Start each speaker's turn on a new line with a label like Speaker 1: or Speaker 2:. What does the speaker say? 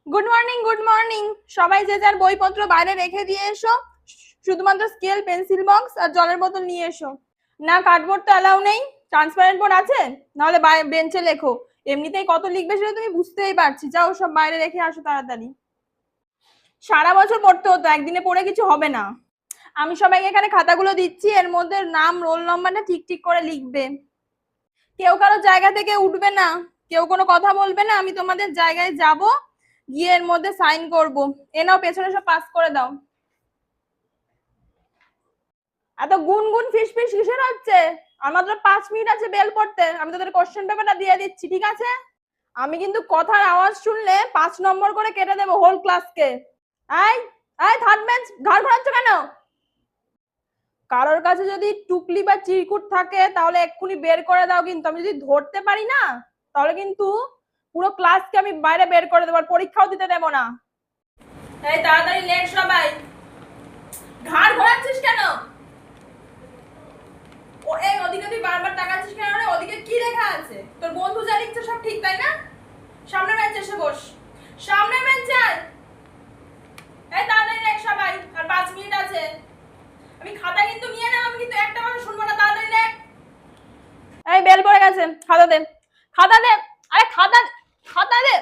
Speaker 1: Good morning, good morning. সবাই যে যার বইপত্র বাইরে রেখে দিয়ে এসো। শুধুমাত্র স্কেল, পেন্সিল বক্স আর জলের বোতল নিয়ে এসো। না, কার্ডবোর্ড তো অ্যালাউ নেই। ট্রান্সপারেন্ট বোর্ড আছে? নাহলে বেঞ্চে লেখো। এমনিতেই কত লিখবে সেটা তুমি বুঝতেই পারছি। যাও, সব বাইরে রেখে আসো তাড়াতাড়ি। সারা বছর পড়তে হতো, একদিনে পড়ে কিছু হবে না। আমি সবাইকে এখানে খাতাগুলো দিচ্ছি, এর মধ্যে নাম, রোল নম্বরটা ঠিক ঠিক করে লিখবে। কেউ কারো জায়গা থেকে উঠবে না, কেউ কোনো কথা বলবে না। আমি তোমাদের জায়গায় যাব, গিয়ে এর মধ্যে সাইন করব। এ নাও, পেছনে সব পাস করে দাও। এত গুনগুন ফিসফিস কিসের হচ্ছে? আর মাত্র 5 মিনিট আছে বেল পড়তে। আমি তোদের কোশ্চেন পেপারটা দিয়ে দিচ্ছি, ঠিক আছে? আমি কিন্তু কথার আওয়াজ শুনলে 5 নম্বর করে কেটে দেবো হোল ক্লাসকে। এই এই থার্ড বেঞ্চ, ঘাড় ঘোরাচ্ছ কেন? কারোর কাছে যদি টুকলি বা চিরকুট থাকে তাহলে এক্ষুনি বের করে দাও, কিন্তু আমি যদি ধরতে পারি না তাহলে কিন্তু পুরো ক্লাসকে আমি বাইরে বের করে দেবো, আর পরীক্ষাও দিতে দেবো না। এই তাড়াতাড়ি লেট সবাই। ঘাড় ঘোরাচ্ছিস কেন? ও এই ওদিকে তুই বারবার তাকাচ্ছিস কেন রে? ওদিকে কি লেখা আছে? তোর বন্ধু যা লিখছে সব ঠিক, তাই না? সামনের বেঞ্চে এসে বস। সামনের বেঞ্চে আয়। এই তাড়াতাড়ি লেখ সবাই, আর 5 মিনিট আছে। আমি খাতা কিন্তু নিয়ে নাও, আমি কিন্তু একটা কথা শুনবো না। তাড়াতাড়ি লেখ। এই বেল পড়ে গেছে, খাতা দে, খাতা দে। আরে খাতা, খাতা দে।